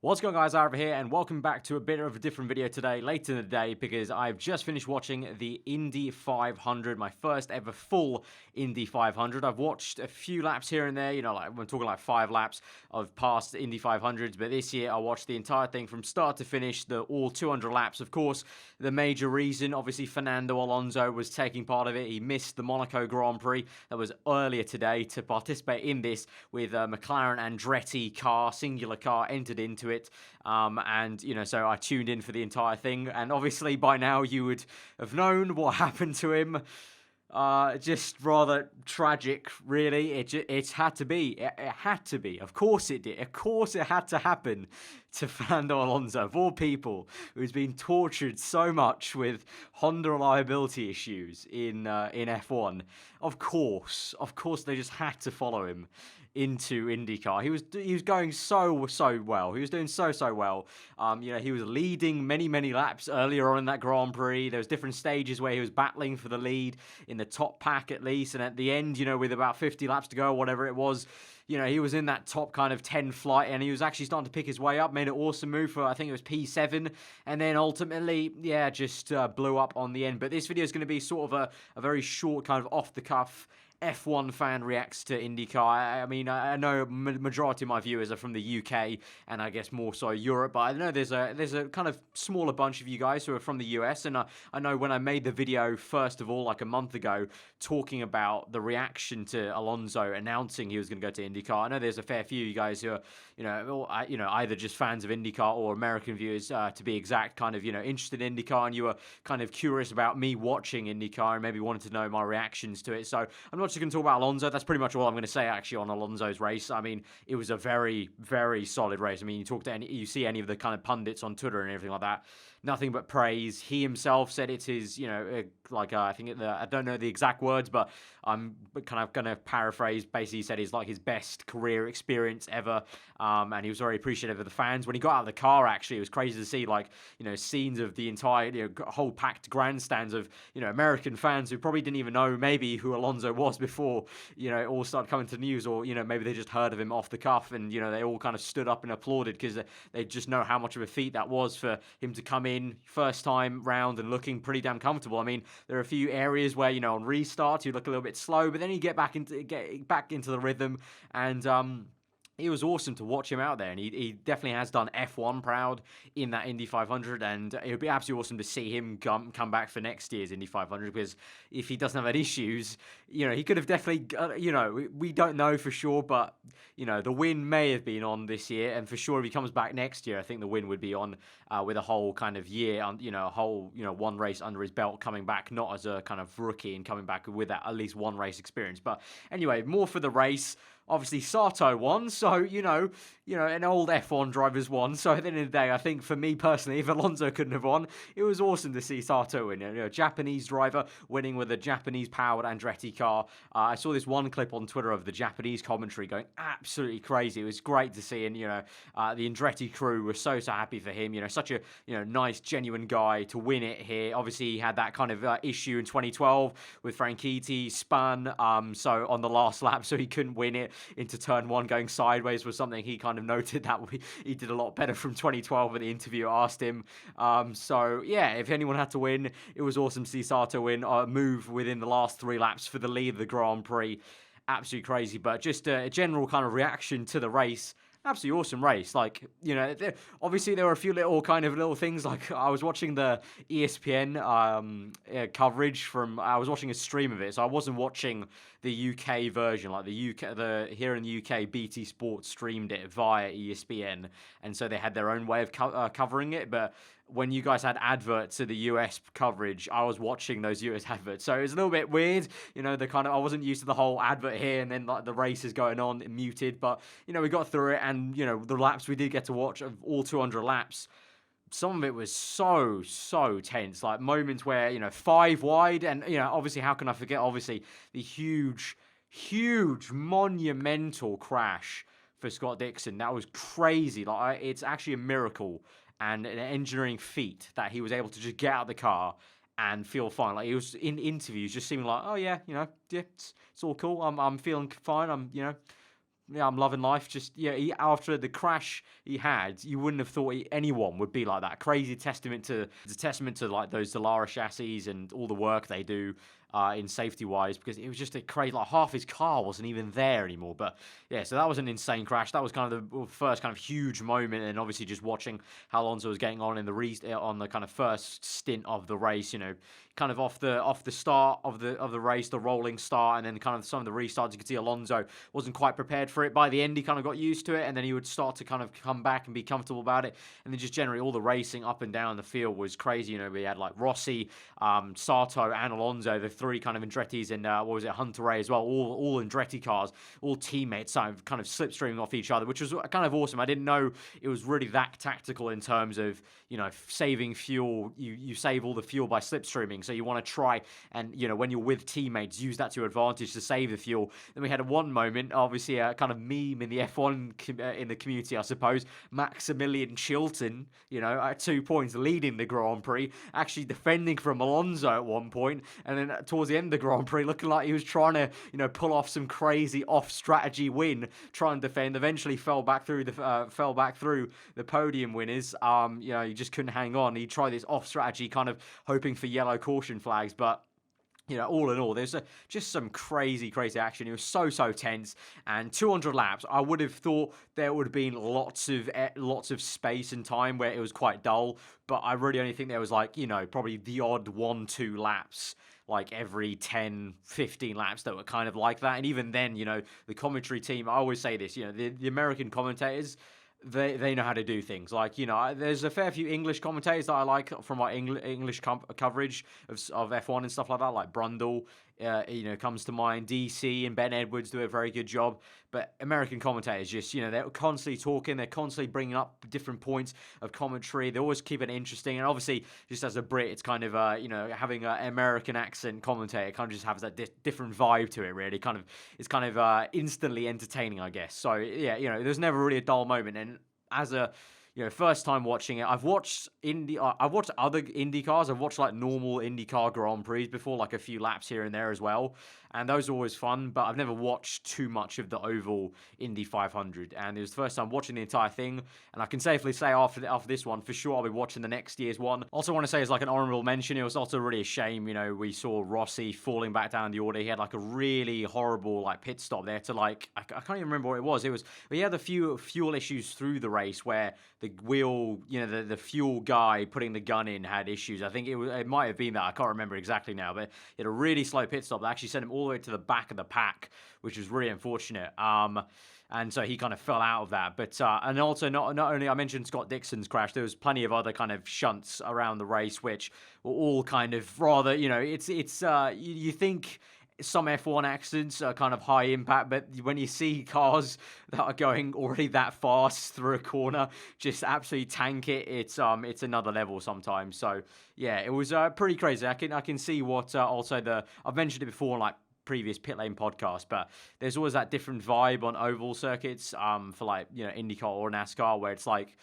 What's going on, guys? Aarava here, and welcome back to a bit of a different video today, late in the day, because I've just finished watching the Indy 500, my first ever full Indy 500. I've watched a few laps here and there, like I'm talking like 5 laps of past Indy 500s, but this year I watched the entire thing from start to finish, all 200 laps. Of course, the major reason, obviously, Fernando Alonso was taking part of it. He missed the Monaco Grand Prix that was earlier today to participate in this with a McLaren Andretti car, singular car, entered into it. So I tuned in for the entire thing, and obviously by now you would have known what happened to him. Just rather tragic, really. It had to be. It had to be. Of course it did. Of course it had to happen to Fernando Alonso, of all people, who's been tortured so much with Honda reliability issues in F1. Of course, they just had to follow him into IndyCar. He was going so well. He was doing so well. He was leading many laps earlier on in that Grand Prix. There was different stages where he was battling for the lead in the top pack at least, and at the end, with about 50 laps to go or whatever it was, he was in that top kind of 10 flight, and he was actually starting to pick his way up, made an awesome move for, I think it was P7, and then ultimately, just blew up on the end. But this video is going to be sort of a very short, kind of off-the-cuff F1 fan reacts to IndyCar. I mean, I know majority of my viewers are from the UK, and I guess more so Europe, but I know there's a kind of smaller bunch of you guys who are from the US, and I know when I made the video, first of all, like a month ago, talking about the reaction to Alonso announcing he was going to go to IndyCar, I know there's a fair few of you guys who are, either just fans of IndyCar or American viewers, to be exact, kind of, interested in IndyCar, and you were kind of curious about me watching IndyCar and maybe wanted to know my reactions to it. So I'm not just going to talk about Alonso. That's pretty much all I'm going to say actually on Alonso's race. I mean, it was a very, very solid race. I mean, you see any of the kind of pundits on Twitter and everything like that, nothing but praise. He himself said it's his, I think I don't know the exact words, but I'm kind of going to paraphrase. Basically, he said it's like his best career experience ever, and he was very appreciative of the fans. When he got out of the car, actually, it was crazy to see, scenes of the entire, whole packed grandstands of, American fans who probably didn't even know maybe who Alonso was before, it all started coming to the news, or, maybe they just heard of him off the cuff, and, they all kind of stood up and applauded because they just know how much of a feat that was for him to come in first time round and looking pretty damn comfortable. I mean, there are a few areas where, on restart, you look a little bit slow, but then you get back into the rhythm, and it was awesome to watch him out there, and he definitely has done F1 proud in that Indy 500, and it would be absolutely awesome to see him come back for next year's Indy 500, because if he doesn't have any issues, he could have definitely, we don't know for sure, but, the win may have been on this year, and for sure if he comes back next year, I think the win would be on with a whole kind of year, a whole, one race under his belt, coming back, not as a kind of rookie, and coming back with at least one race experience. But anyway, more for the race. Obviously, Sato won, so, an old F1 driver's won. So at the end of the day, I think for me personally, if Alonso couldn't have won, it was awesome to see Sato win. A Japanese driver winning with a Japanese-powered Andretti car. I saw this one clip on Twitter of the Japanese commentary going absolutely crazy. It was great to see, and, the Andretti crew were so happy for him. Such a, nice, genuine guy to win it here. Obviously, he had that kind of issue in 2012 with Franchitti, spun, so on the last lap, so he couldn't win it. Into turn one going sideways was something he kind of noted that he did a lot better from 2012 when the interviewer asked him. If anyone had to win, it was awesome to see Sato win, move within the last 3 laps for the lead of the Grand Prix. Absolutely crazy, but just a general kind of reaction to the race. Absolutely awesome race. Obviously there were a few little things. Like I was watching the ESPN coverage I was watching a stream of it, so I wasn't watching the UK version. Like here in the UK, BT Sport streamed it via ESPN, and so they had their own way of covering it. But when you guys had adverts to the US coverage, I was watching those US adverts. So it was a little bit weird, I wasn't used to the whole advert here and then the race is going on muted, but, we got through it, and, the laps we did get to watch of all 200 laps, some of it was so tense, like moments where, 5 wide, and, obviously, how can I forget, obviously, the huge monumental crash for Scott Dixon. That was crazy. It's actually a miracle and an engineering feat that he was able to just get out of the car and feel fine. Like, he was in interviews just seeming like, oh yeah, it's all cool. I'm feeling fine. I'm, yeah, I'm loving life. Just yeah, after the crash he had, you wouldn't have thought anyone would be like that. Crazy testament to it's a testament to like those Dallara chassis and all the work they do in safety wise, because it was just a crazy. Like half his car wasn't even there anymore. But yeah, so that was an insane crash. That was kind of the first kind of huge moment, and obviously just watching how Alonso was getting on in on the kind of first stint of the race. You know, kind of off the start of the race, the rolling start, and then kind of some of the restarts. You could see Alonso wasn't quite prepared for it. By the end, he kind of got used to it, and then he would start to kind of come back and be comfortable about it. And then just generally all the racing up and down the field was crazy. You know, we had like Rossi, Sato, and Alonso, the three kind of Andretti's, and what was it, Hunter Ray as well, all Andretti cars, all teammates, kind of slipstreaming off each other, which was kind of awesome. I didn't know it was really that tactical in terms of, you know, saving fuel. You save all the fuel by slipstreaming, so you want to try and, you know, when you're with teammates, use that to your advantage to save the fuel. Then we had one moment, obviously a kind of meme in the F1 in the community, I suppose, Maximilian Chilton, you know, at 2 points leading the Grand Prix, actually defending from Alonso at one point, and then towards the end of the Grand Prix, looking like he was trying to, you know, pull off some crazy off-strategy win, try and defend. Eventually fell back through the podium winners. You know, he just couldn't hang on. He tried this off-strategy, kind of hoping for yellow caution flags, but you know, all in all, there's just some crazy action. It was so tense, and 200 laps. I would have thought there would have been lots of space and time where it was quite dull, but I really only think there was like, you know, probably the odd 1-2 laps, like every 10, 15 laps that were kind of like that. And even then, you know, the commentary team, I always say this, you know, the American commentators, they know how to do things. Like, you know, there's a fair few English commentators that I like from my English coverage of F1 and stuff like that, like Brundle, you know, comes to mind. DC and Ben Edwards do a very good job. But American commentators just, you know, they're constantly talking. They're constantly bringing up different points of commentary. They always keep it interesting. And obviously, just as a Brit, it's kind of, you know, having an American accent commentator kind of just has that different vibe to it, really. It's kind of instantly entertaining, I guess. So, yeah, you know, there's never really a dull moment. And as a, you know, first time watching it, I've watched other Indy cars. I've watched like normal IndyCar Grand Prix before, like a few laps here and there as well, and those are always fun. But I've never watched too much of the oval Indy 500, and it was the first time watching the entire thing. And I can safely say after this one, for sure, I'll be watching the next year's one. Also, want to say as like an honorable mention, it was also really a shame. You know, we saw Rossi falling back down the order. He had like a really horrible like pit stop there to like I can't even remember what it was. He had a few fuel issues through the race where the wheel, you know, the fuel guy putting the gun in had issues. I think it might have been that. I can't remember exactly now, but he had a really slow pit stop that actually sent him all the way to the back of the pack, which was really unfortunate. And so he kind of fell out of that. But and also not only I mentioned Scott Dixon's crash, there was plenty of other kind of shunts around the race, which were all kind of rather, you know, it's you think some F1 accidents are kind of high impact, but when you see cars that are going already that fast through a corner just absolutely tank it, it's another level sometimes. So yeah, it was pretty crazy. I can see what also I've mentioned it before, like previous pit lane podcast, but there's always that different vibe on oval circuits for like, you know, IndyCar or NASCAR, where it's like,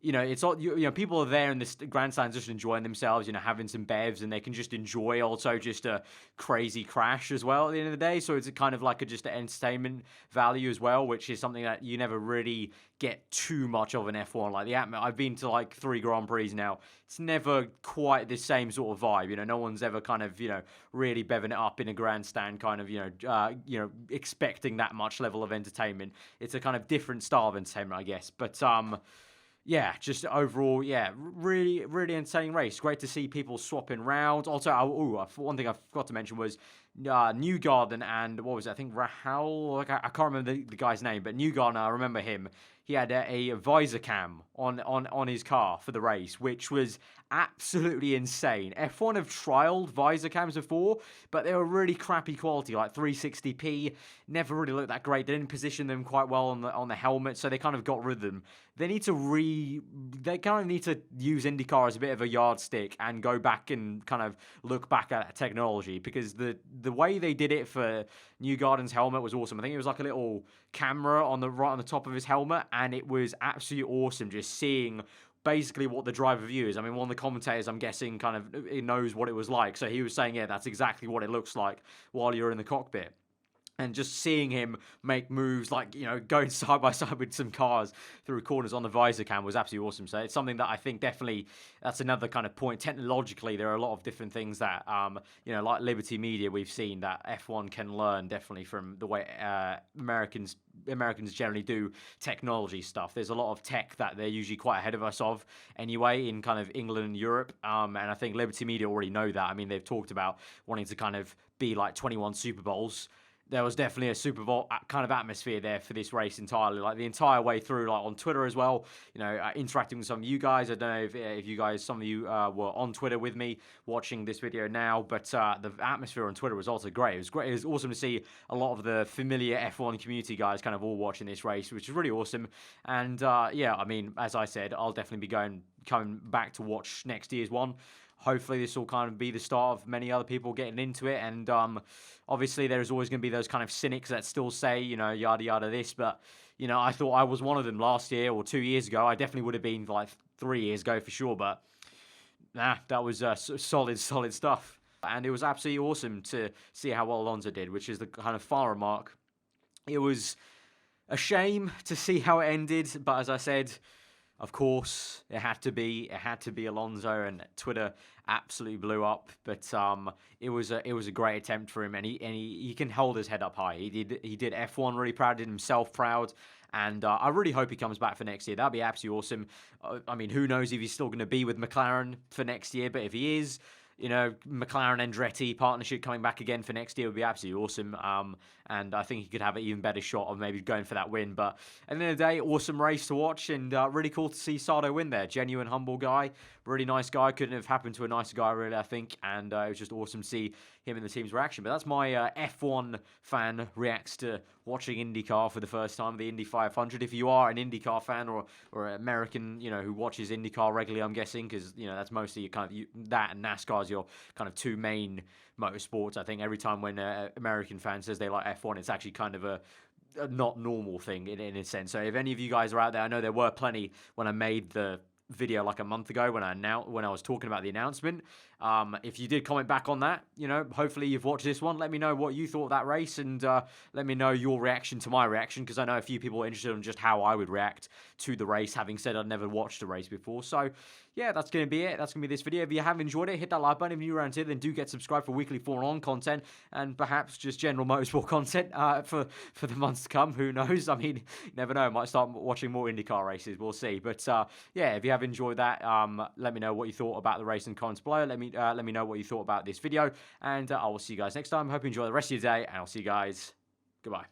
you know, it's all, you know, people are there in this grandstand just enjoying themselves, you know, having some bevs, and they can just enjoy also just a crazy crash as well at the end of the day. So it's a kind of like just an entertainment value as well, which is something that you never really get too much of an F1. Like I've been to like 3 Grand Prix now. It's never quite the same sort of vibe. You know, no one's ever kind of, you know, really beving it up in a grandstand, kind of, you know, expecting that much level of entertainment. It's a kind of different style of entertainment, I guess. But yeah, just overall, yeah, really entertaining race. Great to see people swapping rounds. Also, one thing I forgot to mention was Newgarden and what was it? I think Rahal. Like, I can't remember the guy's name, but Newgarden, I remember him. He had a visor cam on his car for the race, which was absolutely insane. F1 have trialed visor cams before, but they were really crappy quality, like 360p. Never really looked that great. They didn't position them quite well on the helmet, so they kind of got rid of them. They kind of need to use IndyCar as a bit of a yardstick and go back and kind of look back at technology, because the way they did it for Newgarden's helmet was awesome. I think it was like a little camera right on the top of his helmet, and it was absolutely awesome just seeing basically what the driver view is. I mean, one of the commentators, I'm guessing, kind of knows what it was like, so he was saying, yeah, that's exactly what it looks like while you're in the cockpit. And just seeing him make moves like, going side by side with some cars through corners on the visor cam was absolutely awesome. So it's something that I think definitely, that's another kind of point. Technologically, there are a lot of different things that, like Liberty Media, we've seen that F1 can learn definitely from the way Americans generally do technology stuff. There's a lot of tech that they're usually quite ahead of us of anyway in kind of England and Europe. And I think Liberty Media already know that. I mean, they've talked about wanting to kind of be like 21 Super Bowls. There was definitely a Super Bowl kind of atmosphere there for this race entirely, like the entire way through, like on Twitter as well, interacting with some of you guys. I don't know if you guys, some of you were on Twitter with me watching this video now, but the atmosphere on Twitter was also great. It was great. It was awesome to see a lot of the familiar F1 community guys kind of all watching this race, which is really awesome. And yeah, I mean, as I said, I'll definitely be coming back to watch next year's one. Hopefully this will kind of be the start of many other people getting into it. And obviously there's always going to be those kind of cynics that still say, yada, yada this. But, I thought I was one of them last year or 2 years ago. I definitely would have been like 3 years ago for sure. But nah, that was solid stuff. And it was absolutely awesome to see how well Alonso did, which is the kind of final remark. It was a shame to see how it ended. But as I said, of course, it had to be Alonso, and Twitter absolutely blew up. But it was a great attempt for him, and he can hold his head up high. He did F1 really proud, did himself proud, and I really hope he comes back for next year. That'd be absolutely awesome. I mean, who knows if he's still going to be with McLaren for next year? But if he is, McLaren Andretti partnership coming back again for next year would be absolutely awesome. And I think he could have an even better shot of maybe going for that win. But at the end of the day, awesome race to watch, and really cool to see Sato win there. Genuine, humble guy, really nice guy. Couldn't have happened to a nicer guy, really, I think. And it was just awesome to see him and the team's reaction. But that's my F1 fan reacts to watching IndyCar for the first time, the Indy 500. If you are an IndyCar fan or an American, who watches IndyCar regularly, I'm guessing, because, that's mostly that and NASCAR is your kind of two main motorsports. I think every time when an American fan says they like F1, it's actually kind of a not normal thing in a sense. So if any of you guys are out there, I know there were plenty when I made the video like a month ago when I was talking about the announcement. If you did comment back on that, hopefully you've watched this one. Let me know what you thought of that race, and let me know your reaction to my reaction, because I know a few people are interested in just how I would react to the race, having said I'd never watched a race before. So yeah, that's going to be it. That's going to be this video. If you have enjoyed it, hit that like button. If you're around here, then do get subscribed for weekly Formula 1 content, and perhaps just general motorsport content for the months to come. Who knows? I mean, you never know. I might start watching more IndyCar races. We'll see. But yeah, if you have enjoyed that, let me know what you thought about the race in the comments below. Let me know what you thought about this video, and I will see you guys next time. Hope you enjoy the rest of your day, and I'll see you guys. Goodbye.